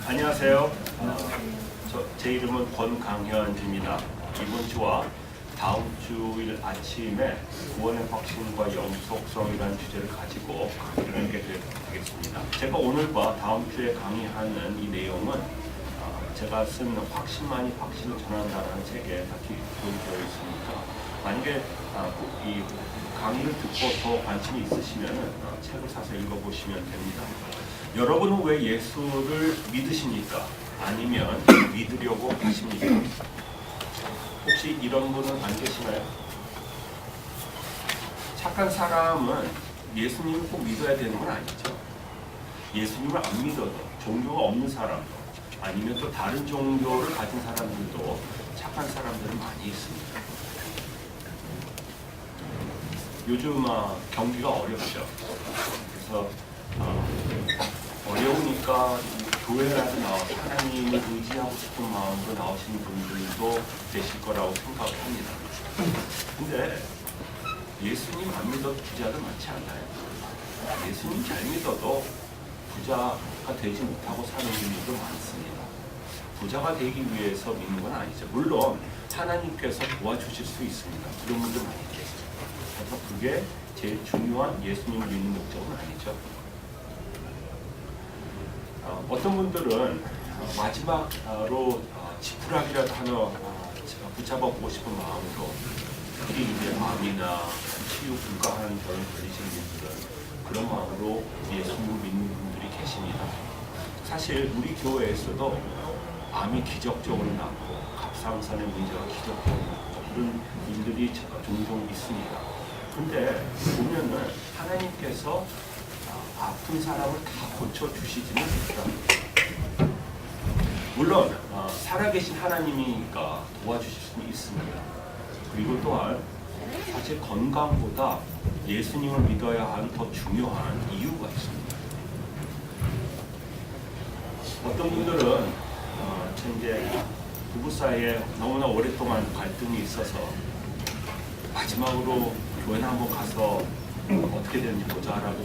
안녕하세요. 제 이름은 권강현입니다. 이번 주와 다음 주일 아침에 구원의 확신과 영속성이라는 주제를 가지고 강의를 하게 되겠습니다. 제가 오늘과 다음 주에 강의하는 이 내용은 제가 쓴 확신만이 확신을 전한다는 책에 다 기록되어 있으니까 만약에 이 강의를 듣고 더 관심이 있으시면 책을 사서 읽어보시면 됩니다. 여러분은 왜 예수를 믿으십니까? 아니면 믿으려고 하십니까? 혹시 이런 분은 안 계시나요? 착한 사람은 예수님을 꼭 믿어야 되는 건 아니죠. 예수님을 안 믿어도 종교가 없는 사람도 아니면 또 다른 종교를 가진 사람들도 착한 사람들은 많이 있습니다. 요즘 경기가 어렵죠. 그래서 어려우니까 교회라도 나와서 하나님을 의지하고 싶은 마음으로 나오시는 분들도 계실 거라고 생각합니다. 근데 예수님 안 믿어도 부자들 많지 않나요? 예수님 잘 믿어도 부자가 되지 못하고 사는 분들도 많습니다. 부자가 되기 위해서 믿는 건 아니죠. 물론 하나님께서 도와주실 수 있습니다. 그런 분들 많이 계세요. 그래서 그게 제일 중요한 예수님을 믿는 목적은 아니죠. 어떤 분들은 마지막으로 지푸라기라도 하나 붙잡아보고 싶은 마음으로, 특히 이제 암이나 치유 불가한 병에 걸리시는 분들은 그런 마음으로 예수님을 믿는 분들이 계십니다. 사실 우리 교회에서도 암이 기적적으로 낫고 갑상선의 문제가 기적적으로 낫고 그런 일들이 종종 있습니다. 근데 보면은 하나님께서 아픈 사람을 다 고쳐주시지는 못합니다. 물론 살아계신 하나님이니까 도와주실 수는 있습니다. 그리고 또한 사실 건강보다 예수님을 믿어야 하는 더 중요한 이유가 있습니다. 어떤 분들은 이제 부부 사이에 너무나 오랫동안 갈등이 있어서 마지막으로 교회나 한번 가서 어떻게 되는지 보자라고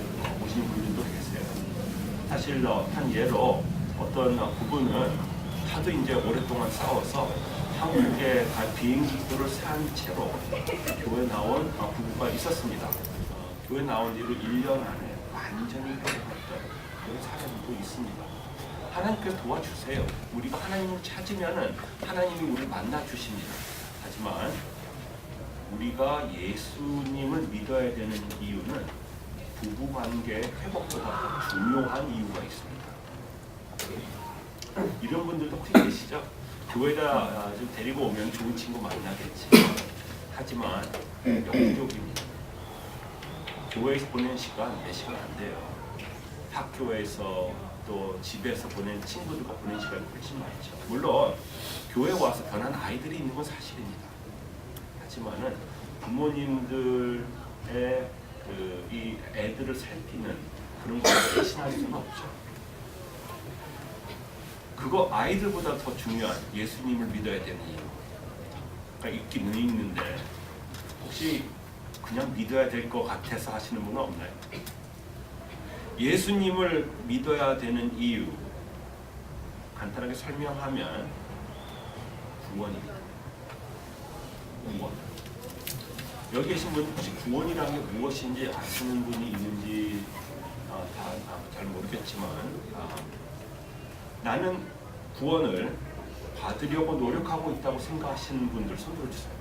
오시는 분들도 계세요. 사실 한 예로 어떤 부부는 하도 이제 오랫동안 싸워서 한국에 갈 비행기표를 산 채로 교회 나온 부부가 있었습니다. 교회 나온 뒤로 1년 안에 완전히 회복했던 그런 사람도 있습니다. 하나님께서 도와주세요. 우리가 하나님을 찾으면은 하나님이 우리를 만나 주십니다. 하지만 우리가 예수님을 믿어야 되는 이유는 부부관계 회복보다 더 중요한 이유가 있습니다. 이런 분들도 혹시 계시죠? 교회다 좀 데리고 오면 좋은 친구 만나겠지. 하지만 영적입니다. 교회에서 보내는 시간 몇 시간 안 돼요. 학교에서 또 집에서 보낸 친구들과 보낸 시간이 훨씬 많죠. 물론 교회 와서 변한 아이들이 있는 건 사실입니다. 하지만은 부모님들의 이 애들을 살피는 그런 걸 대신할 수는 없죠. 그거 아이들보다 더 중요한 예수님을 믿어야 되는 이유가 있기는 있는데 혹시 그냥 믿어야 될 것 같아서 하시는 분은 없나요? 예수님을 믿어야 되는 이유 간단하게 설명하면 구원입니다. 구원. 여기 계신 분 혹시 구원이라는 게 무엇인지 아시는 분이 있는지 잘 모르겠지만 나는 구원을 받으려고 노력하고 있다고 생각하시는 분들 손 들어주세요.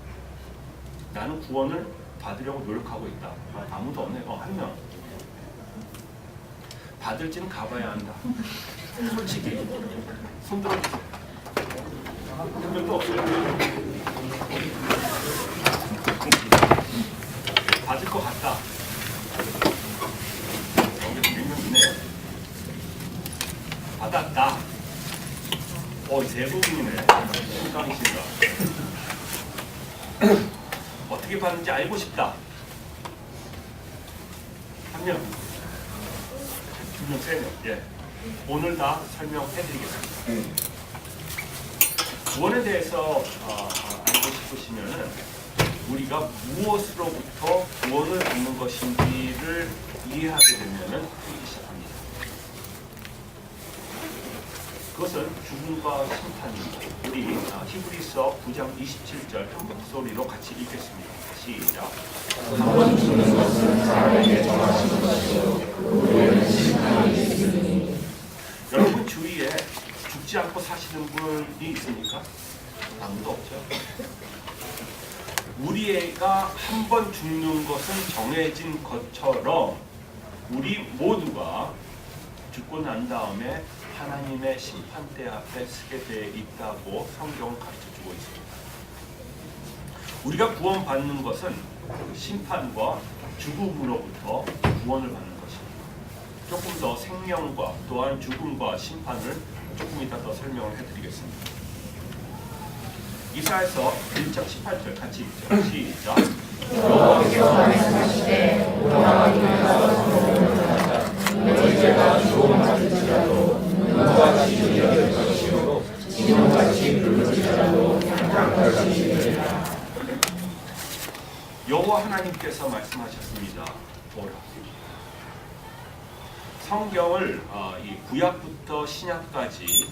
나는 구원을 받으려고 노력하고 있다. 아무도 없네요. 한 명. 받을지는 가봐야 한다. 솔직히 손 들어주세요. 한 명도 없어요. 받을 것 같다. 여기 1명 있네요. 받았다. 대부분이네. 건강이신가. 어떻게 받는지 알고 싶다. 한 명. 2명, 3명. 예. 오늘 다 설명해드리겠습니다. 구원에 대해서 알고 싶으시면은 우리가 무엇으로부터 구원을 받는 것인지를 이해하게 되면은 시작합니다. 그것은 죽음과 심판입니다. 우리 히브리서 9장 27절 한 목소리로 같이 읽겠습니다. 시작. 한번 죽는 것은 사람에게 정하신 것이요 후에는 심판이 있으니. 여러분 주위에 죽지 않고 사시는 분이 있습니까? 아무도 없죠. 우리가 한 번 죽는 것은 정해진 것처럼 우리 모두가 죽고 난 다음에 하나님의 심판대 앞에 서게 되어 있다고 성경은 가르쳐주고 있습니다. 우리가 구원받는 것은 심판과 죽음으로부터 구원을 받는 것입니다. 조금 더 생명과 또한 죽음과 심판을 조금 이따 더 설명을 해드리겠습니다. 이사야서 1장 18절 같이 읽죠. 시작. 여호와께서 말씀하시되 오라 일어나서 너희 죄가 조금같을지라도 눈같이 여길 것이요 진홍같이 붉을지라도 양털같이 되리라. 여호와 하나님께서 말씀하셨습니다. 오라. 성경을 이 구약부터 신약까지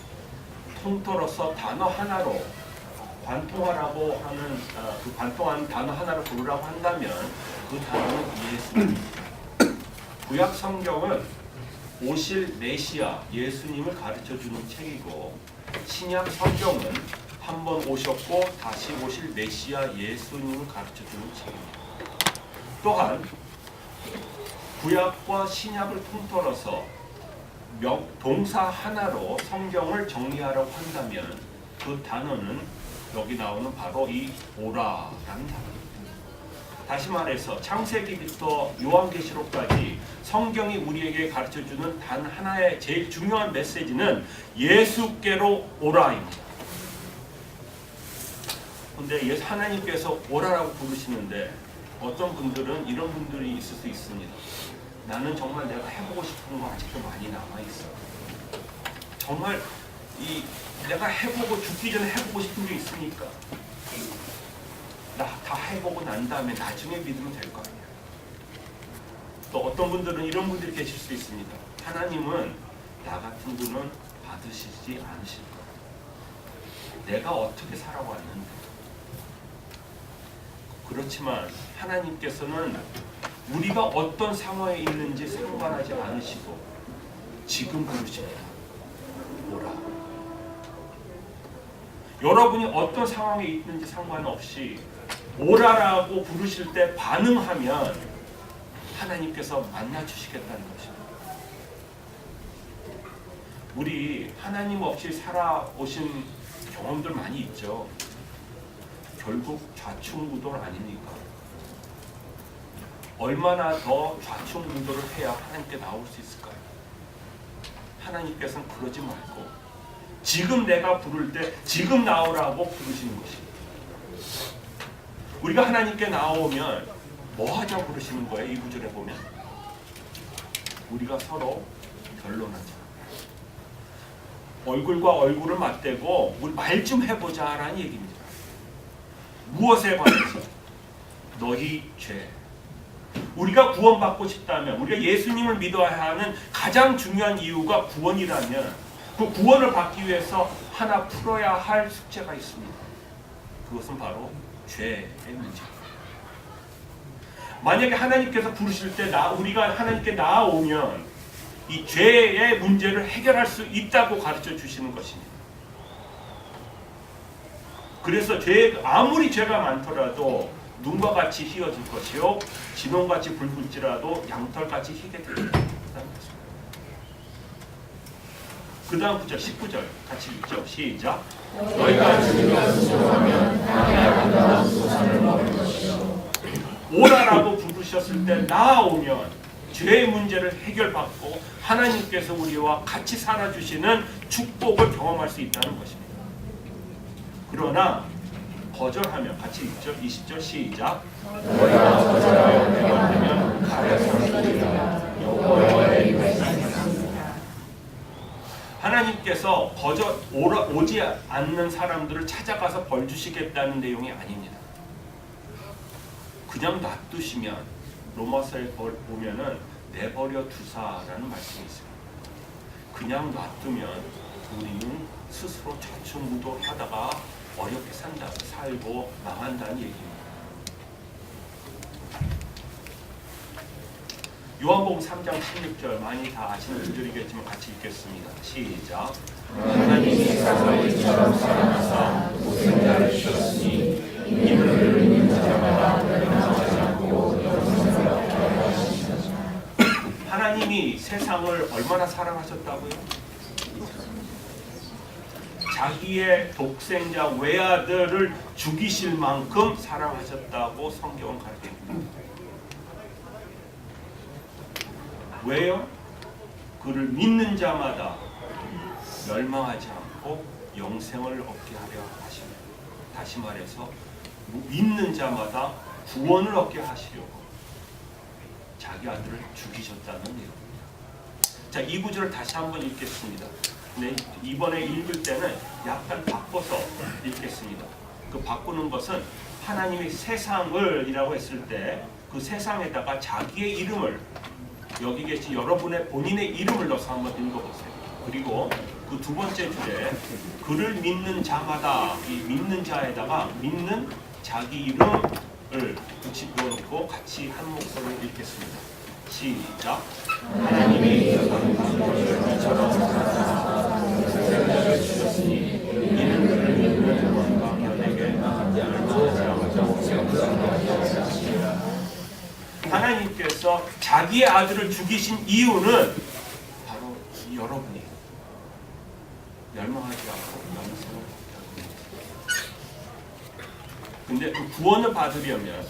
통틀어서 단어 하나로 관통하라고 하는 그 관통한 단어 하나를 고르라고 한다면 그 단어는 예수님입니다. 구약 성경은 오실 메시아 예수님을 가르쳐주는 책이고 신약 성경은 한 번 오셨고 다시 오실 메시아 예수님을 가르쳐주는 책입니다. 또한 구약과 신약을 통틀어서 동사 하나로 성경을 정리하라고 한다면 그 단어는 여기 나오는 바로 이 오라라는 단어입니다. 다시 말해서 창세기부터 요한계시록까지 성경이 우리에게 가르쳐주는 단 하나의 제일 중요한 메시지는 예수께로 오라입니다. 그런데 하나님께서 오라라고 부르시는데 어떤 분들은 이런 분들이 있을 수 있습니다. 나는 정말 내가 해보고 싶은 거 아직도 많이 남아있어. 정말 내가 해보고 죽기 전에 해보고 싶은 게 있으니까 나 다 해보고 난 다음에 나중에 믿으면 될 거 아니야. 또 어떤 분들은 이런 분들이 계실 수 있습니다. 하나님은 나 같은 분은 받으시지 않으실 거야. 내가 어떻게 살아왔는데. 그렇지만 하나님께서는 우리가 어떤 상황에 있는지 상관하지 않으시고 지금 부르십니다. 오라. 여러분이 어떤 상황에 있는지 상관없이 오라라고 부르실 때 반응하면 하나님께서 만나주시겠다는 것입니다. 우리 하나님 없이 살아오신 경험들 많이 있죠. 결국 좌충우돌 아닙니까? 얼마나 더 좌충우돌을 해야 하나님께 나올 수 있을까요? 하나님께서는 그러지 말고 지금 내가 부를 때 지금 나오라고 부르시는 것입니다. 우리가 하나님께 나오면 뭐 하자고 부르시는 거예요? 이 구절에 보면 우리가 서로 변론하자. 얼굴과 얼굴을 맞대고 우리 말 좀 해보자라는 얘기입니다. 무엇에 관해서? 너희 죄. 우리가 구원받고 싶다면 우리가 예수님을 믿어야 하는 가장 중요한 이유가 구원이라면 그 구원을 받기 위해서 하나 풀어야 할 숙제가 있습니다. 그것은 바로 죄의 문제. 만약에 하나님께서 부르실 때 우리가 하나님께 나아오면 이 죄의 문제를 해결할 수 있다고 가르쳐 주시는 것입니다. 그래서 아무리 죄가 많더라도 눈과 같이 희어질 것이요 진홍같이 붉을지라도 양털같이 희게 되리라는 것입니다. 그 다음 구절 19절 같이 읽죠. 시작. 너희가 주님과 순종하면 땅에 아름다운 소산을 먹을 것이요. 오라라고 부르셨을 때 나아오면 죄의 문제를 해결받고 하나님께서 우리와 같이 살아주시는 축복을 경험할 수 있다는 것입니다. 그러나 거절하면 같이 읽죠. 20절 시작. 너희가 거절하여 배반하면 가려서 죽으리라. 여호와의 말씀이니라. 하나님께서 오지 않는 사람들을 찾아가서 벌 주시겠다는 내용이 아닙니다. 그냥 놔두시면 로마서에 보면은 내버려 두사라는 말씀이 있습니다. 그냥 놔두면 우리는 스스로 좌충우돌하다가 어렵게 살고 망한다는 얘기입니다. 요한복음 3장 16절 많이 다 아시는 구절이겠지만 같이 읽겠습니다. 시작. 하나님이 세상을 이처럼 사랑하사 독생자를 주셨으니 이는 그를 믿는 자마다 멸망하지 않고 영생을 얻게 하려 하심이라. 하나님이 세상을 얼마나 사랑하셨다고요? 자기의 독생자 외아들을 죽이실 만큼 사랑하셨다고 성경은 가르칩니다. 왜요? 그를 믿는 자마다 멸망하지 않고 영생을 얻게 하려 하십니다. 다시 말해서 믿는 자마다 구원을 얻게 하시려고 자기 아들을 죽이셨다는 내용입니다. 자, 이 구절을 다시 한번 읽겠습니다. 근데 이번에 읽을 때는 약간 바꿔서 읽겠습니다. 그 바꾸는 것은 하나님이 세상을 이라고 했을 때 그 세상에다가 자기의 이름을 여기 계신 여러분의 본인의 이름을 넣어서 한번 읽어보세요. 그리고 그 두 번째 줄에 그를 믿는 자마다 이 믿는 자에다가 믿는 자기 이름을 붙여놓고 같이 한 목소리로 읽겠습니다. 시작. 하나님이 이처럼 사랑하사 독생자를 주셨으니 이는 그를 믿는 원방연에게 멸망하지 않고 영생을 얻게 하려 하심이라. 하나님께서 자기의 아들을 죽이신 이유는 바로 여러분이 멸망하지 않고 영생을 얻게 하기 위해서. 근데 그 구원을 받으려면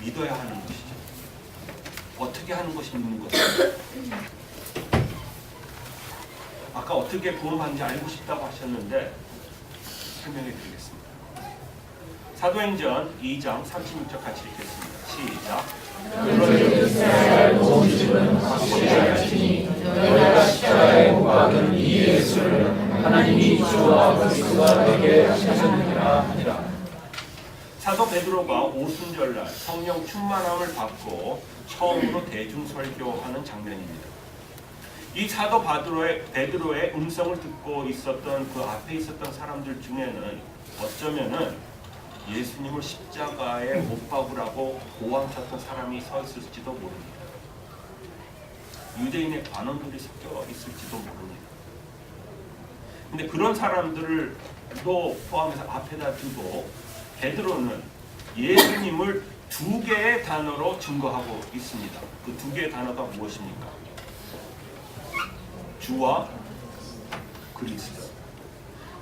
믿어야 하는 것이죠. 어떻게 하는 것이 믿는 것이죠? 아까 어떻게 구원받는지 알고 싶다고 하셨는데 설명해 드리겠습니다. 사도행전 2장 36절 같이 읽겠습니다. 시작. 그러니 이스라엘 온 집은 확실히 알지니 너희가 십자가에 못 박은 이 예수를 하나님이 주와 그리스도가 되게 하셨느니라 하니라. 사도 베드로가 오순절날 성령 충만함을 받고 처음으로 대중 설교하는 장면입니다. 이 사도 베드로의 음성을 듣고 있었던 그 앞에 있었던 사람들 중에는 어쩌면은 예수님을 십자가에 못 박으라고 고함쳤던 사람이 서 있을지도 모릅니다. 유대인의 관원들이 섞여 있을지도 모릅니다. 근데 그런 사람들을 또 포함해서 앞에다 두고 베드로는 예수님을 두 개의 단어로 증거하고 있습니다. 그 두 개의 단어가 무엇입니까? 주와 그리스도.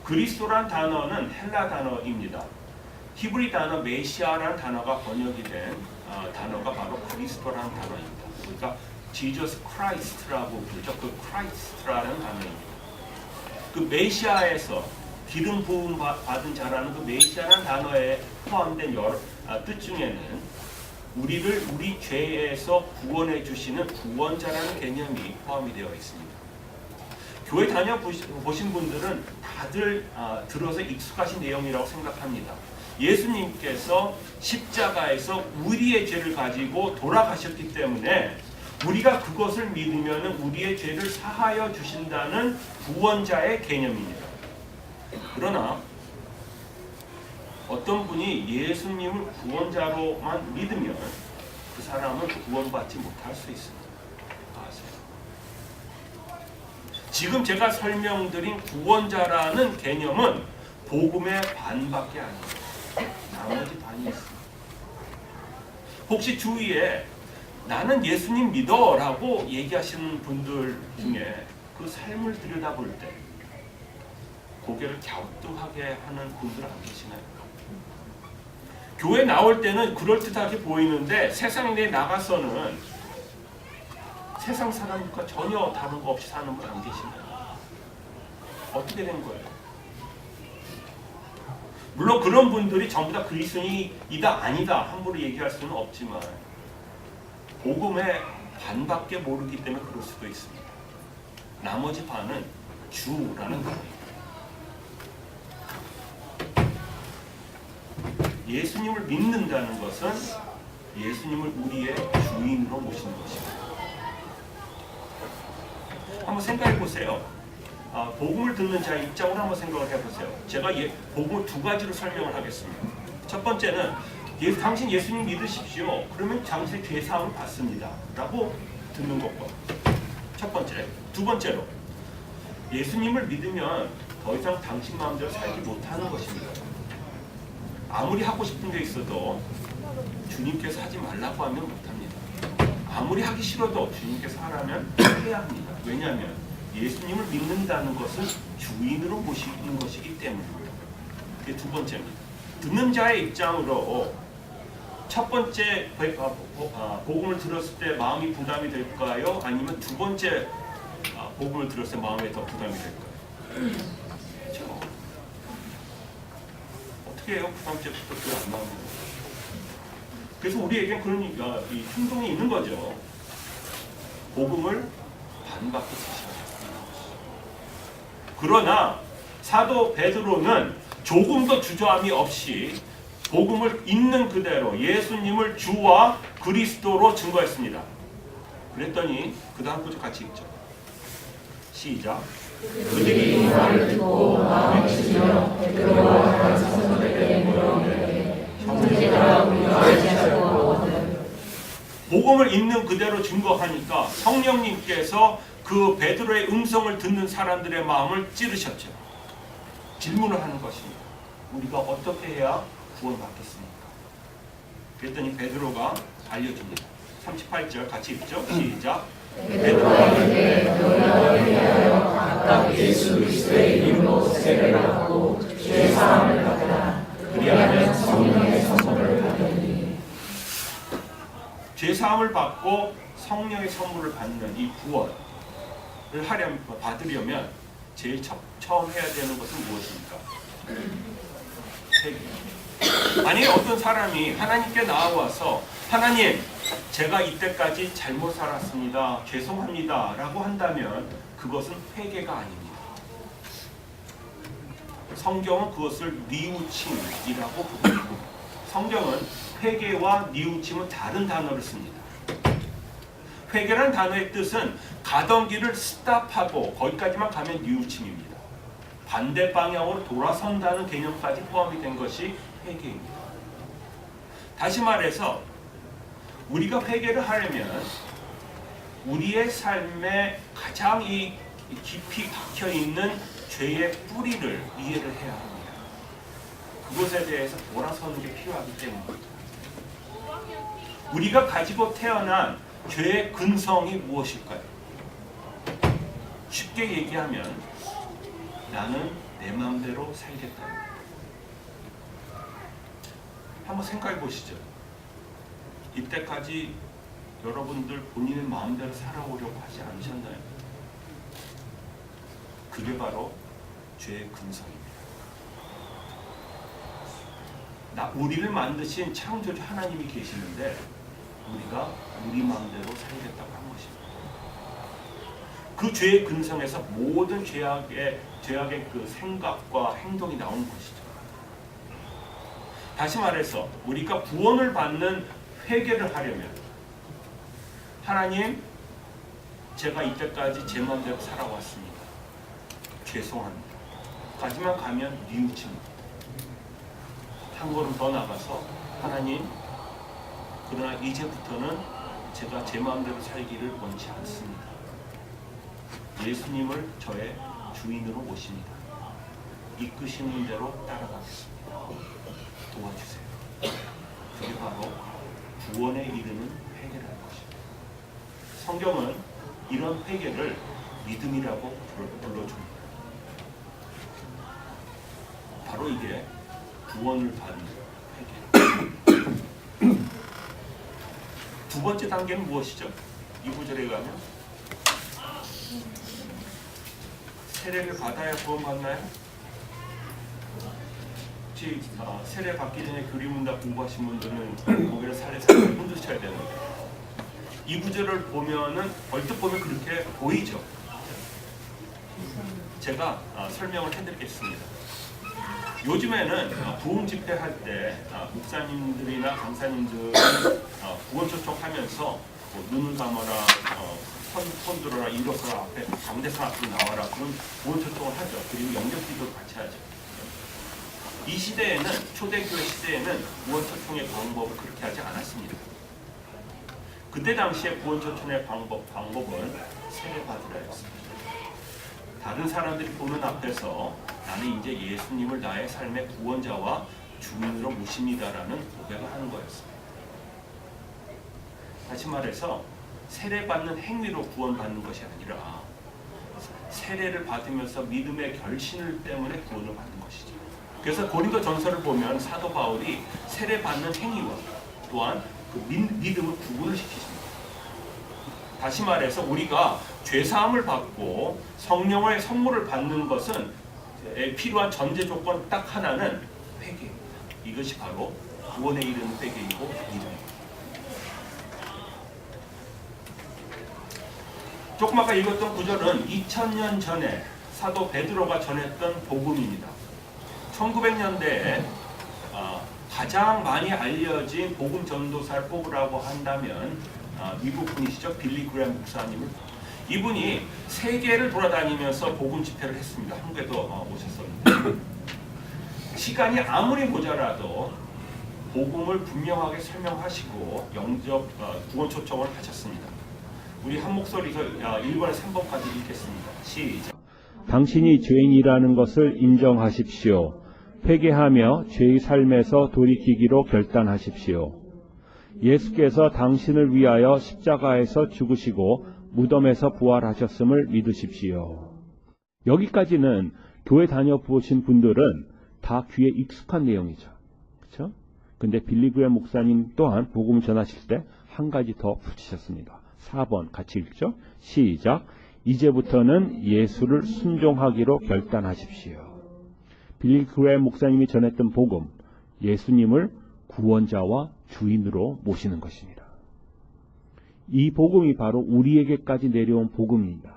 그리스도란 단어는 헬라 단어입니다. 히브리 단어 메시아라는 단어가 번역이 된 단어가 바로 그리스도라는 단어입니다. 그러니까 Jesus Christ라고 부르죠. 그 Christ라는 단어입니다. 그 메시아에서 기름 부음 받은 자라는 그 메시아라는 단어에 포함된 여러 뜻 중에는 우리를 우리 죄에서 구원해 주시는 구원자라는 개념이 포함이 되어 있습니다. 교회 다녀보신 분들은 다들 들어서 익숙하신 내용이라고 생각합니다. 예수님께서 십자가에서 우리의 죄를 가지고 돌아가셨기 때문에 우리가 그것을 믿으면 우리의 죄를 사하여 주신다는 구원자의 개념입니다. 그러나 어떤 분이 예수님을 구원자로만 믿으면 그 사람은 구원받지 못할 수 있습니다. 아세요? 지금 제가 설명드린 구원자라는 개념은 복음의 반밖에 아닙니다. 나머지 반이 있습니다. 혹시 주위에 나는 예수님 믿어 라고 얘기하시는 분들 중에 그 삶을 들여다볼 때 고개를 갸우뚱하게 하는 분들 안 계시나요? 교회 나올 때는 그럴듯하게 보이는데 세상에 나가서는 세상 사람과 전혀 다른 거 없이 사는 분 안 계시나요? 어떻게 된 거예요? 물론 그런 분들이 전부 다 그리스도인이다 아니다 함부로 얘기할 수는 없지만 복음의 반밖에 모르기 때문에 그럴 수도 있습니다. 나머지 반은 주라는 거예요. 예수님을 믿는다는 것은 예수님을 우리의 주인으로 모시는 것입니다. 한번 생각해 보세요. 복음을 듣는 자의 입장으로 한번 생각을 해보세요. 제가 복음을 두 가지로 설명을 하겠습니다. 첫 번째는 당신 예수님 믿으십시오. 그러면 당신의 죄 사함을 받습니다. 라고 듣는 것과 첫 번째. 두 번째로 예수님을 믿으면 더 이상 당신 마음대로 살지 못하는 것입니다. 아무리 하고 싶은 게 있어도 주님께서 하지 말라고 하면 못합니다. 아무리 하기 싫어도 주님께서 하라면 해야 합니다. 왜냐하면 예수님을 믿는다는 것은 주인으로 모시는 것이기 때문입니다. 그게 두 번째입니다. 듣는 자의 입장으로 첫 번째 복음을 들었을 때 마음이 부담이 될까요? 아니면 두 번째 복음을 들었을 때 마음이 더 부담이 될까요? 그렇죠? 어떻게 해요? 부담죄부터 안 나오는 거예요. 그래서 우리에게 그런 이 충동이 있는 거죠. 복음을 반박해 주시죠. 그러나 사도 베드로는 조금도 주저함이 없이 복음을 있는 그대로 예수님을 주와 그리스도로 증거했습니다. 그랬더니 그 다음 구절 같이 읽죠. 시작. 그들이 이 말을 듣고 마음에 치며 베드로와 다른 사도들에게 물어보되 형제들아 우리가 알지 않고 하거든. 복음을 있는 그대로 증거하니까 성령님께서 그 베드로의 음성을 듣는 사람들의 마음을 찌르셨죠. 질문을 하는 것입니다. 우리가 어떻게 해야 구원받겠습니까? 그랬더니 베드로가 알려줍니다. 38절 같이 읽죠. 시작. 베드로가 이르되 너희가 회개하여 각각 예수 그리스도의 이름으로 세례를 받고 죄 사함을 받으라. 그리하면 성령의 선물을 받으리니. 죄 사함을 받고 성령의 선물을 받는 이 구원을 받으려면 제일 처음 해야 되는 것은 무엇입니까? 회개. 만약에 어떤 사람이 하나님께 나와서 하나님, 제가 이때까지 잘못 살았습니다. 죄송합니다. 라고 한다면 그것은 회개가 아닙니다. 성경은 그것을 뉘우침이라고 부릅니다. 성경은 회개와 뉘우침은 다른 단어를 씁니다. 회개라는 단어의 뜻은 가던 길을 스탑하고 거기까지만 가면 뉘우침입니다. 반대 방향으로 돌아선다는 개념까지 포함이 된 것이 회개입니다. 다시 말해서 우리가 회개를 하려면 우리의 삶에 가장 깊이 박혀있는 죄의 뿌리를 이해를 해야 합니다. 그것에 대해서 돌아서는 게 필요하기 때문입니다. 우리가 가지고 태어난 죄의 근성이 무엇일까요? 쉽게 얘기하면 나는 내 마음대로 살겠다. 한번 생각해 보시죠. 이때까지 여러분들 본인의 마음대로 살아오려고 하지 않으셨나요? 그게 바로 죄의 근성입니다. 우리를 만드신 창조주 하나님이 계시는데 우리가 우리 마음대로 살겠다고 한 것입니다. 그 죄의 근성에서 모든 죄악의 그 생각과 행동이 나오는 것이죠. 다시 말해서 우리가 구원을 받는 회개를 하려면 하나님, 제가 이때까지 제 마음대로 살아왔습니다. 죄송합니다. 까지만 가면 뉘우칩니다. 한 걸음 더 나가서 하나님, 그러나 이제부터는 제가 제 마음대로 살기를 원치 않습니다. 예수님을 저의 주인으로 모십니다. 이끄시는 대로 따라가겠습니다. 도와주세요. 그게 바로 구원에 이르는 회개라는 것입니다. 성경은 이런 회개를 믿음이라고 불러줍니다. 바로 이게 구원을 받는 회개. 두 번째 단계는 무엇이죠? 이 구절에 가면 세례를 받아야 구원받나요? 혹시 세례 받기 전에 교리문답 공부하신 분들은 고개를 살살 흔드셔야 되는데 이 구절을 보면은 얼핏 보면 그렇게 보이죠. 제가 설명을 해드리겠습니다. 요즘에는 부흥 집회할 때 목사님들이나 강사님들이 구원 초청하면서 뭐 눈을 감아라, 손 들어라, 일어서라, 앞에 강대상 앞으로 나와라, 그런 구원 초청을 하죠. 그리고 영접 기도를 같이 하죠. 이 시대에는, 초대교회 시대에는 구원 초청의 방법을 그렇게 하지 않았습니다. 그때 당시에 구원 초청의 방법은 세례받으라였습니다. 다른 사람들이 보는 앞에서 나는 이제 예수님을 나의 삶의 구원자와 주인으로 모십니다라는 고백을 하는 거였습니다. 다시 말해서 세례받는 행위로 구원받는 것이 아니라 세례를 받으면서 믿음의 결신 때문에 구원을 받는 것이죠. 그래서 고린도 전서를 보면 사도 바울이 세례받는 행위와 또한 그 믿음을 구분을 시키십니다. 다시 말해서 우리가 죄사함을 받고 성령의 선물을 받는 것은 필요한 전제 조건 딱 하나는 회개입니다. 이것이 바로 구원에 이르는 회개이고 믿음입니다. 조금 아까 읽었던 구절은 2000년 전에 사도 베드로가 전했던 복음입니다. 1900년대에 가장 많이 알려진 복음 전도사를 뽑으라고 한다면 미국 분이시죠. 빌리 그램 목사님을. 이분이 세계를 돌아다니면서 복음 집회를 했습니다. 한국에도 오셨었는데 시간이 아무리 모자라도 복음을 분명하게 설명하시고 구원 초청을 하셨습니다. 우리 한 목소리에서 1번에 3번까지 읽겠습니다. 시작. 당신이 죄인이라는 것을 인정하십시오. 회개하며 죄의 삶에서 돌이키기로 결단하십시오. 예수께서 당신을 위하여 십자가에서 죽으시고 무덤에서 부활하셨음을 믿으십시오. 여기까지는 교회 다녀보신 분들은 다 귀에 익숙한 내용이죠. 그렇죠? 근데 빌리 그램 목사님 또한 복음을 전하실 때 한 가지 더 붙이셨습니다. 4번 같이 읽죠. 시작. 이제부터는 예수를 순종하기로 결단하십시오. 빌리 그램 목사님이 전했던 복음, 예수님을 구원자와 주인으로 모시는 것입니다. 이 복음이 바로 우리에게까지 내려온 복음입니다.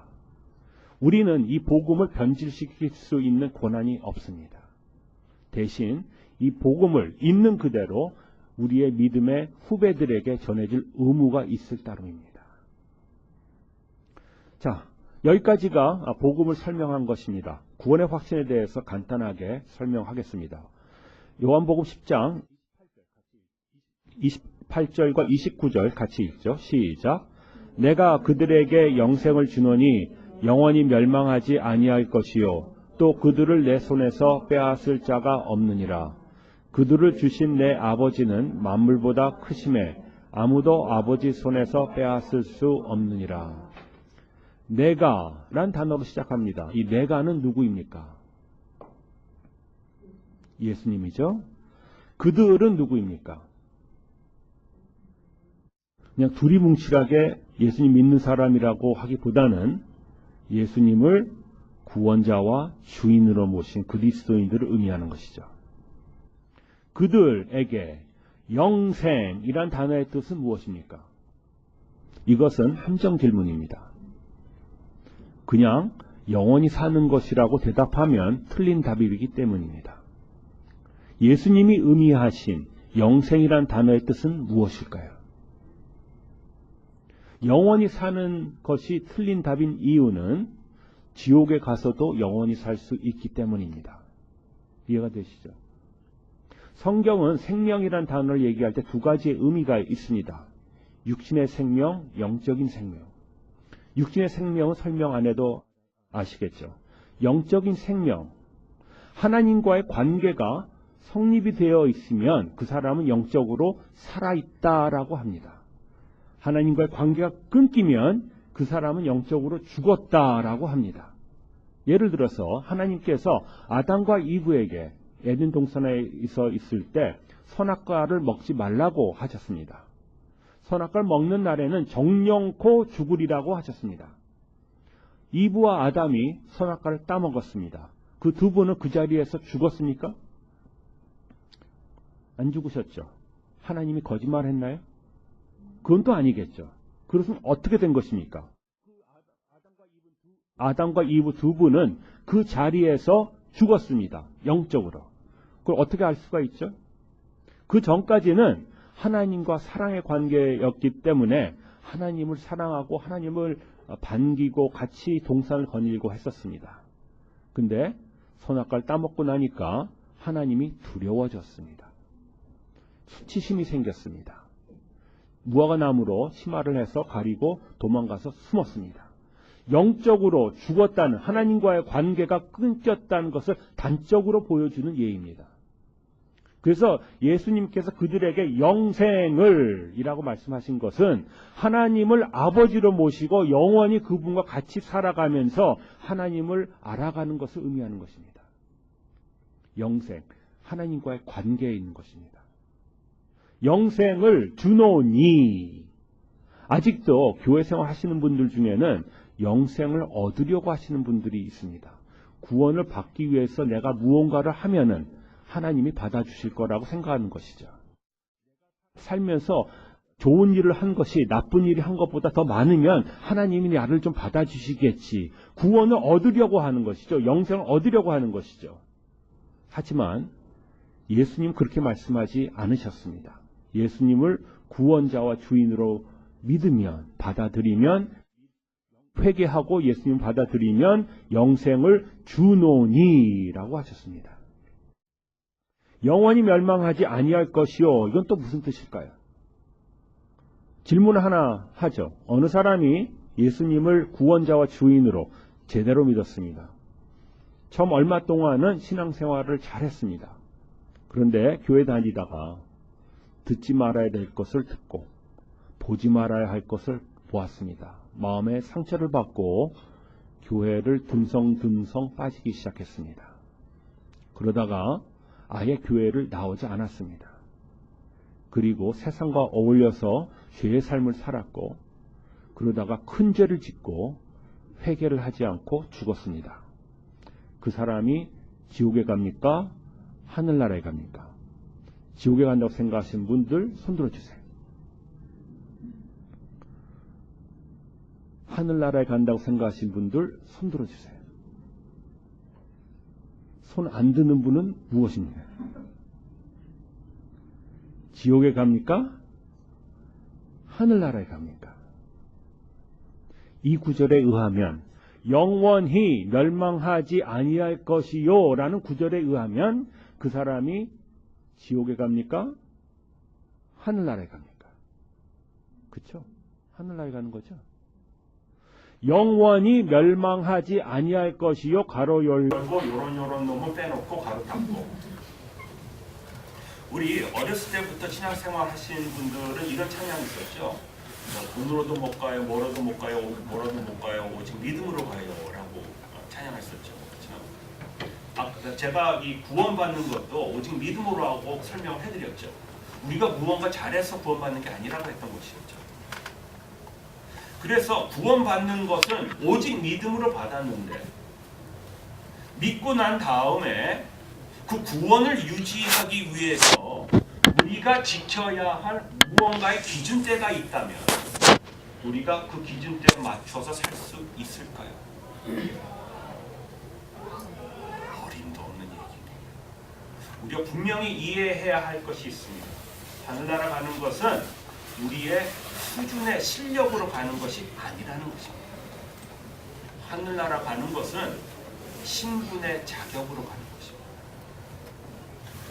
우리는 이 복음을 변질시킬 수 있는 권한이 없습니다. 대신 이 복음을 있는 그대로 우리의 믿음의 후배들에게 전해줄 의무가 있을 따름입니다. 자, 여기까지가 복음을 설명한 것입니다. 구원의 확신에 대해서 간단하게 설명하겠습니다. 요한복음 10장 28절과 29절 같이 읽죠. 시작. 내가 그들에게 영생을 주노니 영원히 멸망하지 아니할 것이요 또 그들을 내 손에서 빼앗을 자가 없느니라. 그들을 주신 내 아버지는 만물보다 크심에 아무도 아버지 손에서 빼앗을 수 없느니라. 내가 란 단어로 시작합니다. 이 내가는 누구입니까? 예수님이죠. 그들은 누구입니까? 그냥 두리뭉실하게 예수님 믿는 사람이라고 하기보다는 예수님을 구원자와 주인으로 모신 그리스도인들을 의미하는 것이죠. 그들에게 영생이란 단어의 뜻은 무엇입니까? 이것은 함정 질문입니다. 그냥 영원히 사는 것이라고 대답하면 틀린 답이기 때문입니다. 예수님이 의미하신 영생이란 단어의 뜻은 무엇일까요? 영원히 사는 것이 틀린 답인 이유는 지옥에 가서도 영원히 살 수 있기 때문입니다. 이해가 되시죠? 성경은 생명이란 단어를 얘기할 때 두 가지의 의미가 있습니다. 육신의 생명, 영적인 생명. 육신의 생명은 설명 안 해도 아시겠죠? 영적인 생명, 하나님과의 관계가 성립이 되어 있으면 그 사람은 영적으로 살아있다라고 합니다. 하나님과의 관계가 끊기면 그 사람은 영적으로 죽었다라고 합니다. 예를 들어서 하나님께서 아담과 이브에게 에덴 동산에 있을 때 선악과를 먹지 말라고 하셨습니다. 선악과를 먹는 날에는 정령코 죽으리라고 하셨습니다. 이브와 아담이 선악과를 따먹었습니다. 그 두 분은 그 자리에서 죽었습니까? 안 죽으셨죠. 하나님이 거짓말했나요? 그건 또 아니겠죠. 그것은 어떻게 된 것입니까? 아담과 이브 두 분은 그 자리에서 죽었습니다. 영적으로. 그걸 어떻게 알 수가 있죠? 그 전까지는 하나님과 사랑의 관계였기 때문에 하나님을 사랑하고 하나님을 반기고 같이 동산을 거닐고 했었습니다. 근데 선악과를 따먹고 나니까 하나님이 두려워졌습니다. 수치심이 생겼습니다. 무화과나무로 치마를 해서 가리고 도망가서 숨었습니다. 영적으로 죽었다는, 하나님과의 관계가 끊겼다는 것을 단적으로 보여주는 예입니다. 그래서 예수님께서 그들에게 영생을 이라고 말씀하신 것은 하나님을 아버지로 모시고 영원히 그분과 같이 살아가면서 하나님을 알아가는 것을 의미하는 것입니다. 영생, 하나님과의 관계에 있는 것입니다. 영생을 주노니, 아직도 교회 생활 하시는 분들 중에는 영생을 얻으려고 하시는 분들이 있습니다. 구원을 받기 위해서 내가 무언가를 하면은 하나님이 받아주실 거라고 생각하는 것이죠. 살면서 좋은 일을 한 것이 나쁜 일을 한 것보다 더 많으면 하나님이 나를 좀 받아주시겠지. 구원을 얻으려고 하는 것이죠. 영생을 얻으려고 하는 것이죠. 하지만 예수님 그렇게 말씀하지 않으셨습니다. 예수님을 구원자와 주인으로 믿으면, 받아들이면, 회개하고 예수님 받아들이면 영생을 주노니라고 하셨습니다. 영원히 멸망하지 아니할 것이요. 이건 또 무슨 뜻일까요? 질문 하나 하죠. 어느 사람이 예수님을 구원자와 주인으로 제대로 믿었습니다. 처음 얼마 동안은 신앙생활을 잘했습니다. 그런데 교회 다니다가 듣지 말아야 될 것을 듣고 보지 말아야 할 것을 보았습니다. 마음에 상처를 받고 교회를 듬성듬성 빠지기 시작했습니다. 그러다가 아예 교회를 나오지 않았습니다. 그리고 세상과 어울려서 죄의 삶을 살았고 그러다가 큰 죄를 짓고 회개를 하지 않고 죽었습니다. 그 사람이 지옥에 갑니까? 하늘나라에 갑니까? 지옥에 간다고 생각하시는 분들 손 들어주세요. 하늘나라에 간다고 생각하시는 분들 손 들어주세요. 손 안 드는 분은 무엇입니까? 지옥에 갑니까? 하늘나라에 갑니까? 이 구절에 의하면 영원히 멸망하지 아니할 것이요 라는 구절에 의하면 그 사람이 지옥에 갑니까? 하늘나라에 갑니까? 그렇죠? 하늘나라에 가는 거죠. 영원히 멸망하지 아니할 것이요 가로 열고 요런 놈은 빼놓고 가로 닫고. 우리 어렸을 때부터 신앙생활 하신 분들은 이런 찬양이 있었죠. 돈으로도 못 가요, 뭐로도 못 가요, 뭐로도 못 가요, 오직 믿음으로 가요라고 찬양했었죠. 그렇죠? 제가 이 구원받는 것도 오직 믿음으로 하고 설명을 해드렸죠. 우리가 무언가 잘해서 구원받는 게 아니라고 했던 것이었죠. 그래서 구원받는 것은 오직 믿음으로 받았는데 믿고 난 다음에 그 구원을 유지하기 위해서 우리가 지켜야 할 무언가의 기준대가 있다면 우리가 그 기준대에 맞춰서 살 수 있을까요? 어림도 없는 얘기입니다. 우리가 분명히 이해해야 할 것이 있습니다. 하늘나라 가는 것은 우리의 수준의 실력으로 가는 것이 아니라는 것입니다. 하늘나라 가는 것은 신분의 자격으로 가는 것입니다.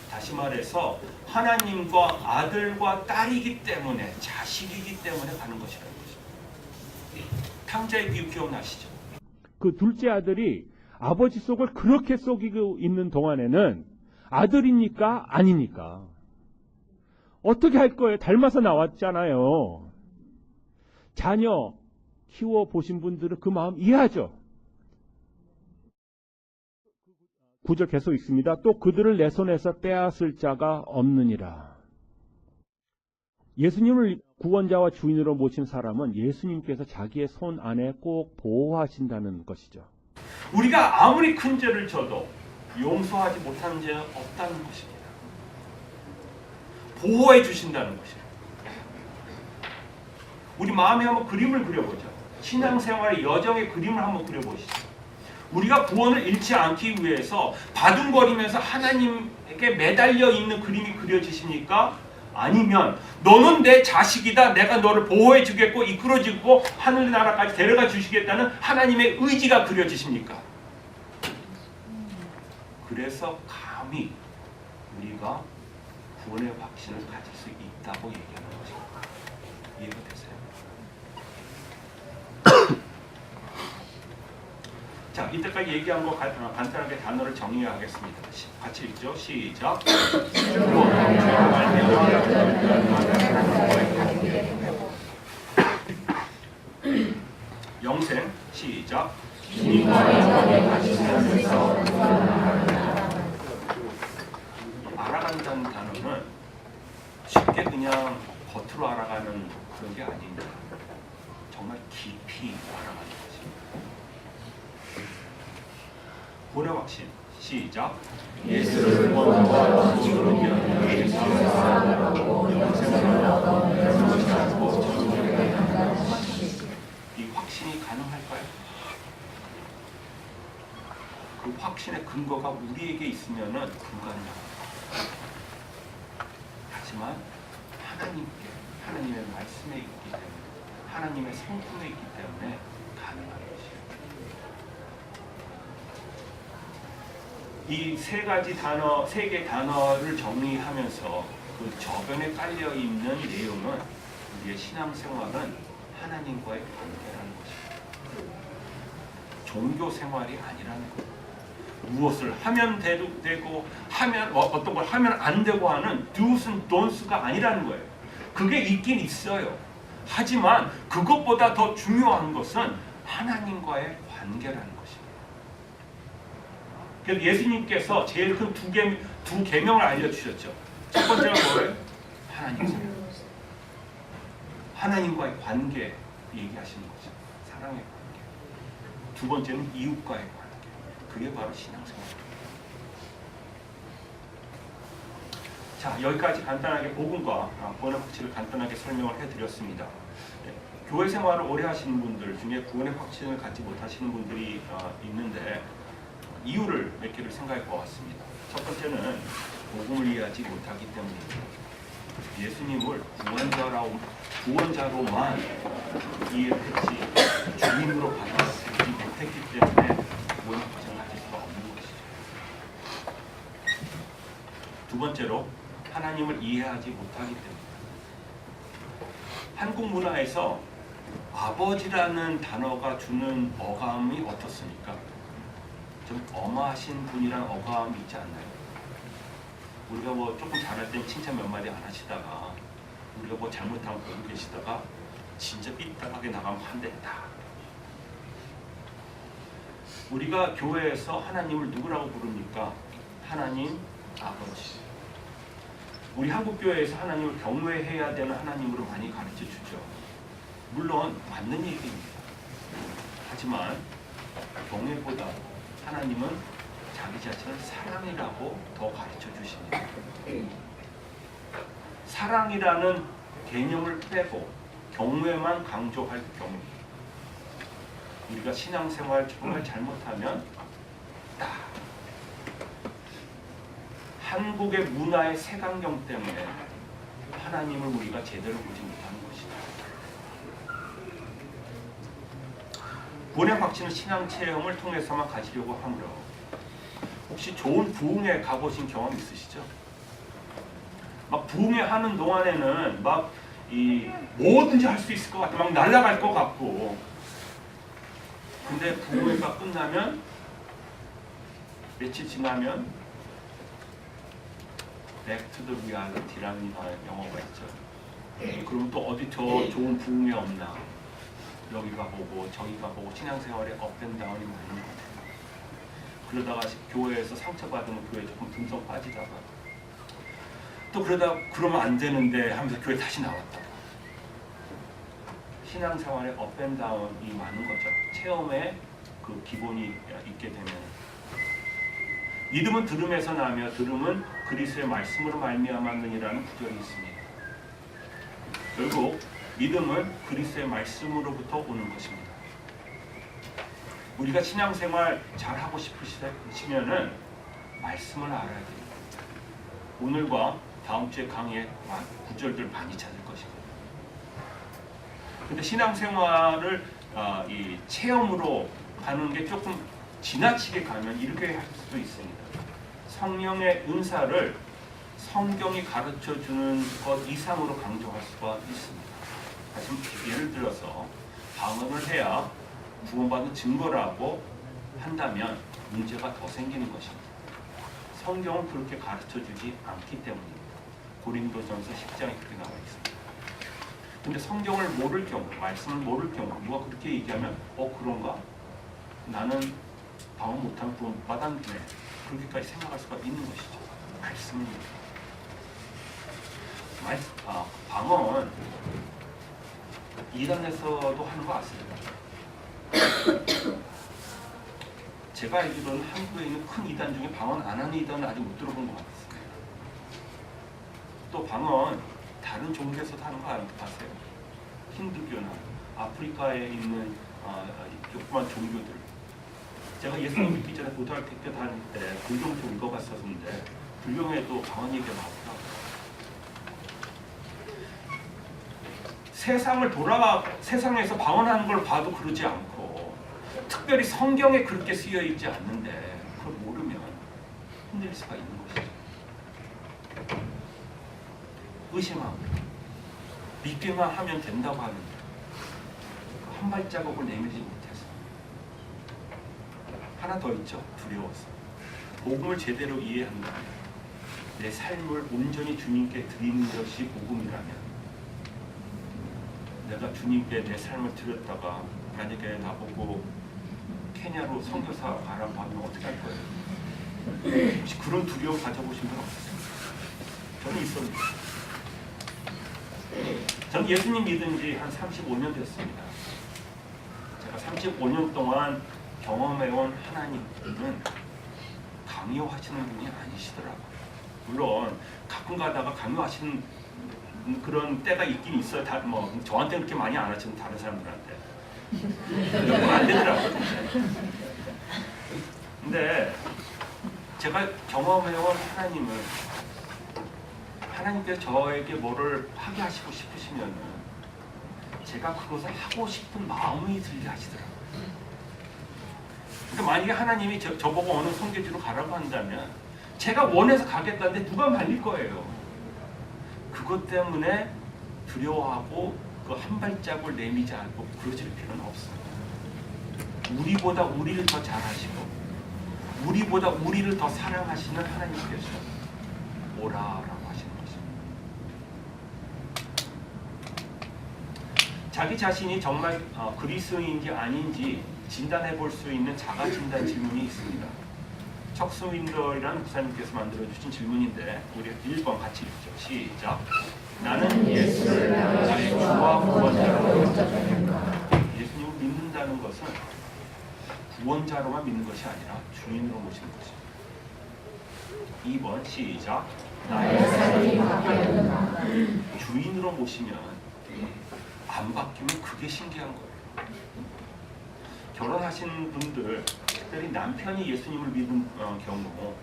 다시 말해서 하나님과 아들과 딸이기 때문에, 자식이기 때문에 가는 것이라는 것입니다. 탕자의 비유 기억나시죠? 그 둘째 아들이 아버지 속을 그렇게 속이고 있는 동안에는 아들입니까? 아닙니까? 어떻게 할 거예요? 닮아서 나왔잖아요. 자녀 키워보신 분들은 그 마음 이해하죠? 9절 계속 있습니다. 또 그들을 내 손에서 빼앗을 자가 없느니라. 예수님을 구원자와 주인으로 모신 사람은 예수님께서 자기의 손 안에 꼭 보호하신다는 것이죠. 우리가 아무리 큰 죄를 져도 용서하지 못하는 죄는 없다는 것입니다. 보호해 주신다는 것입니다. 우리 마음에 한번 그림을 그려보죠. 신앙생활의 여정의 그림을 한번 그려보시죠. 우리가 구원을 잃지 않기 위해서 바둥거리면서 하나님에게 매달려 있는 그림이 그려지십니까? 아니면 너는 내 자식이다. 내가 너를 보호해 주겠고 이끌어 주고 하늘나라까지 데려가 주시겠다는 하나님의 의지가 그려지십니까? 그래서 감히 우리가 구원의 확신을 가질 수 있다고 얘기하는 것입니다. 이해가 되세요? 자, 이때까지 얘기한 거 간단하게 단어를 정리하겠습니다. 같이 읽죠. 시작. 영생. 시작. 알아간다는 단어는 쉽게 그냥 겉으로 알아가는 그런 게 아닙니다. 정말 깊이 알아가는 것입니다. 구원의 확신. 시작. 예수를 원과 진으로 믿는 사람하고 영생을 얻어 멸망치 않고 천국에 간다는 확신. 이 확신이 가능할까요? 그 확신의 근거가 우리에게 있으면은 불가능합니다. 하지만 하나님의 말씀에 있기 때문에, 하나님의 성품에 있기 때문에 가능한 것이에요. 이 세 가지 단어, 세 개의 단어를 정리하면서 그 저변에 깔려 있는 내용은 우리의 신앙생활은 하나님과의 관계라는 것입니다. 종교 생활이 아니라는 거예요. 무엇을 하면 되고 하면 어떤 걸 하면 안 되고 하는 do's and don'ts가 아니라는 거예요. 그게 있긴 있어요. 하지만 그것보다 더 중요한 것은 하나님과의 관계라는 것입니다. 그래서 예수님께서 제일 큰 두 계명을 알려주셨죠. 첫 번째가 뭐예요? 하나님과의 관계 얘기하시는 거죠. 사랑의 관계. 두 번째는 이웃과의 관계. 그게 바로 신앙생활입니다. 자, 여기까지 간단하게 복음과 구원의 확신을 간단하게 설명을 해드렸습니다. 교회 생활을 오래 하시는 분들 중에 구원의 확신을 갖지 못하시는 분들이 있는데 이유를 몇 개를 생각해 보았습니다. 첫 번째는 복음을 이해하지 못하기 때문입니다. 예수님을 구원자로만 이해했지 주인으로 받아들이지 못했기 때문에 구원의 확신을 가질 수가 없는 것이죠. 두 번째로 하나님을 이해하지 못하기 때문입니다. 한국 문화에서 아버지라는 단어가 주는 어감이 어떻습니까? 좀 엄하신 분이란 어감이 있지 않나요? 우리가 뭐 조금 잘할 땐 칭찬 몇 마디 안 하시다가 우리가 뭐 잘못하면 보고 계시다가 진짜 삐딱하게 나가면 한 대 딱. 우리가 교회에서 하나님을 누구라고 부릅니까? 하나님 아버지. 우리 한국교회에서 하나님을 경외해야 되는 하나님으로 많이 가르쳐주죠. 물론 맞는 얘기입니다. 하지만 경외보다 하나님은 자기 자신을 사랑이라고 더 가르쳐 주십니다. 사랑이라는 개념을 빼고 경외만 강조할 경우 우리가 신앙생활 정말 잘못하면 딱 한국의 문화의 색안경 때문에 하나님을 우리가 제대로 보지 못하는 것이다. 구원의 확신은 신앙 체험을 통해서만 가지려고 하므로 혹시 좋은 부흥회 가보신 경험 있으시죠? 막 부흥회 하는 동안에는 막 뭐든지 할 수 있을 것 같아, 막 날아갈 것 같고, 근데 부흥회가 끝나면 며칠 지나면 Back to the Reality라는 영어가 있죠. 그럼 또 어디 더 좋은 부흥회 없나? 여기 가보고 저기 가보고 신앙생활에 업앤다운이 많은 것 같아요. 그러다가 교회에서 상처받으면 교회 조금 듬성 빠지다가 또 그러다 그러면 안 되는데 하면서 교회 다시 나왔다가 신앙생활에 업앤다운이 많은 거죠. 체험에 그 기본이 있게 되면 믿음은 들음에서 나며 들음은 그리스도의 말씀으로 말미암았느니라는 구절이 있습니다. 결국 믿음은 그리스도의 말씀으로부터 오는 것입니다. 우리가 신앙생활 잘하고 싶으시면은 말씀을 알아야 됩니다. 오늘과 다음 주에 강의에 구절들 많이 찾을 것입니다. 근데 신앙생활을 이 체험으로 가는 게 조금 지나치게 가면 이렇게 할 수도 있습니다. 성령의 은사를 성경이 가르쳐주는 것 이상으로 강조할 수가 있습니다. 예를 들어서 방언을 해야 구원받는 증거라고 한다면 문제가 더 생기는 것입니다. 성경은 그렇게 가르쳐주지 않기 때문입니다. 고린도전서 10장에 그렇게 나와 있습니다. 근데 성경을 모를 경우, 말씀을 모를 경우 누가 그렇게 얘기하면 그런가? 나는 방언 못하면 구원받았네. 그렇게까지 생각할 수가 있는 것이죠. 말씀입니다. 방언 이단에서도 하는 거 아세요? 제가 알기로는 한국에 있는 큰 이단 중에 방언 안 하는 이단은 아직 못 들어본 것 같습니다. 또 방언 다른 종교에서도 하는 거 아세요? 힌두교나 아프리카에 있는 조그만 종교들. 제가 예수 믿기 전에 고등학교 때 다닐 때 불경 좀 읽어봤었는데 불경에도 방언 얘기가 나오더라고요. 세상에서 방언하는 걸 봐도 그러지 않고 특별히 성경에 그렇게 쓰여 있지 않는데 그걸 모르면 흔들릴 수가 있는 것이죠. 의심하고 믿기만 하면 된다고 하는데 한 발자국을 내밀지 못해서 하나 더 있죠. 두려워서 복음을 제대로 이해한다면 내 삶을 온전히 주님께 드리는 것이 복음이라면 내가 주님께 내 삶을 드렸다가 만약에 나보고 케냐로 선교사 가라고 하면 어떻게 할 거예요? 혹시 그런 두려움 가져보신 분 없으세요? 저는 있었는데 저는 예수님 믿은 지 한 35년 됐습니다. 제가 35년 동안 경험해온 하나님은 강요하시는 분이 아니시더라고요. 물론 가끔 가다가 강요하시는 그런 때가 있긴 있어요. 저한테는 그렇게 많이 안 하지만 다른 사람들한테 안 되더라고요. 근데 제가 경험해온 하나님은 하나님께서 저에게 뭐를 하게 하시고 싶으시면 제가 그것을 하고 싶은 마음이 들게 하시더라고요. 그러니까 만약에 하나님이 저보고 어느 선교지로 가라고 한다면 제가 원해서 가겠다는데 누가 말릴 거예요. 그것 때문에 두려워하고 그 한 발짝을 내미지 않고 그러질 필요는 없습니다. 우리보다 우리를 더 잘하시고 우리보다 우리를 더 사랑하시는 하나님께서 오라라고 하시는 것입니다. 자기 자신이 정말 그리스도인인지 아닌지 진단해 볼 수 있는 자가 진단 질문이 있습니다. 척스 윈더이라는 목사님께서 만들어주신 질문인데 우리 1번 같이 읽죠. 시작. 나는 예수를 나의 주와 구원자로 예수님을 믿는다는 것은 구원자로만 믿는 것이 아니라 주인으로 모시는 것입니다. 2번 시작. 나의 삶이 바뀌었다. 주인으로 모시면 안 바뀌면 그게 신기한 거예요. 결혼하신 분들, 특별히 남편이 예수님을 믿은 경우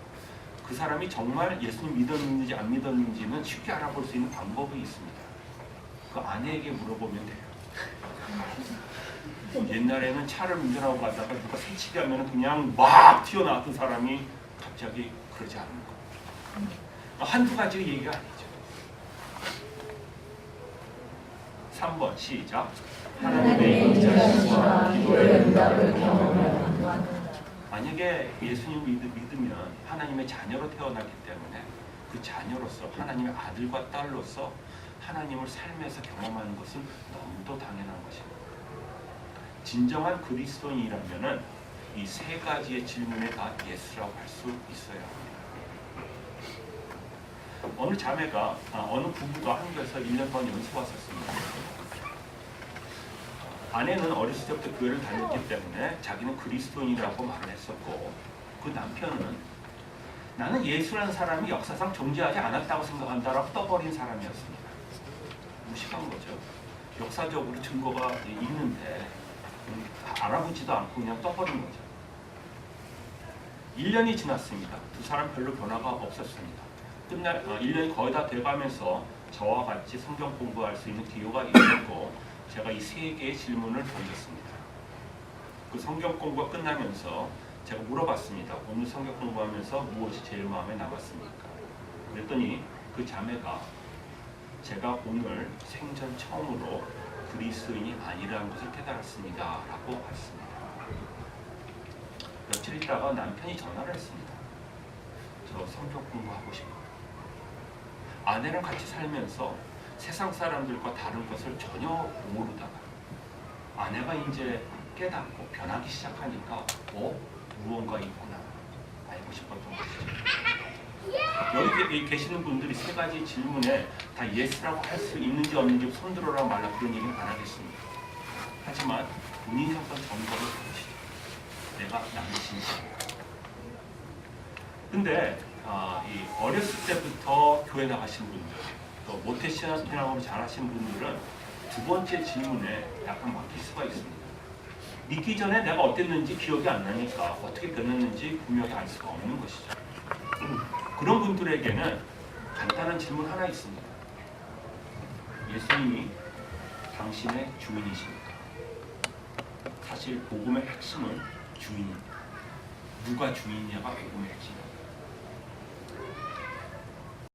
그 사람이 정말 예수님 믿었는지 안 믿었는지는 쉽게 알아볼 수 있는 방법이 있습니다. 그 아내에게 물어보면 돼요. 옛날에는 차를 운전하고 가다가 누가 새치기 하면 그냥 막 튀어나왔던 사람이 갑자기 그러지 않는 거. 한두 가지 얘기가 아니죠. 3번 시작. 하나님의 인자심과 기도의 응답을 경험하라. 만약에 예수님을 믿으면 하나님의 자녀로 태어났기 때문에 그 자녀로서 하나님의 아들과 딸로서 하나님을 삶에서 경험하는 것은 너무도 당연한 것입니다. 진정한 그리스도인이라면 이 세 가지의 질문에 다 예스라고 할 수 있어야 합니다. 어느 자매가, 어느 부부가 한국에서 1년 동안 연수 왔었습니다. 아내는 어렸을 때부터 교회를 다녔기 때문에 자기는 그리스도인이라고 말을 했었고 그 남편은 나는 예수라는 사람이 역사상 존재하지 않았다고 생각한다라고 떠버린 사람이었습니다. 무식한 거죠. 역사적으로 증거가 있는데 알아보지도 않고 그냥 떠버린 거죠. 1년이 지났습니다. 두 사람 별로 변화가 없었습니다. 1년이 거의 다 돼가면서 저와 같이 성경 공부할 수 있는 기회가 있었고 제가 이 3개의 질문을 던졌습니다. 그 성경 공부가 끝나면서 제가 물어봤습니다. 오늘 성경 공부하면서 무엇이 제일 마음에 남았습니까? 그랬더니 그 자매가 제가 오늘 생전 처음으로 그리스도인이 아니라는 것을 깨달았습니다 라고 했습니다. 며칠 있다가 남편이 전화를 했습니다. 저 성경 공부하고 싶어요. 아내랑 같이 살면서 세상 사람들과 다른 것을 전혀 모르다가 아내가 이제 깨닫고 변하기 시작하니까 무언가 있구나 알고 싶었던 것이죠. 여기 계시는 분들이 3가지 질문에 다 예스라고 할 수 있는지 없는지 손들어라 말라 그런 얘기는 안 하겠습니다. 하지만 본인이 한번 점검을 해보시죠. 내가 남신인가? 근데 이 어렸을 때부터 교회 나가신 분들, 또 모태신앙으로 잘하신 분들은 2번째 질문에 약간 막힐 수가 있습니다. 믿기 전에 내가 어땠는지 기억이 안 나니까 어떻게 변했는지 분명히 알 수가 없는 것이죠. 그런 분들에게는 간단한 질문 하나 있습니다. 예수님이 당신의 주인이십니까? 사실 복음의 핵심은 주인입니다. 누가 주인이냐가 복음의 핵심입니다.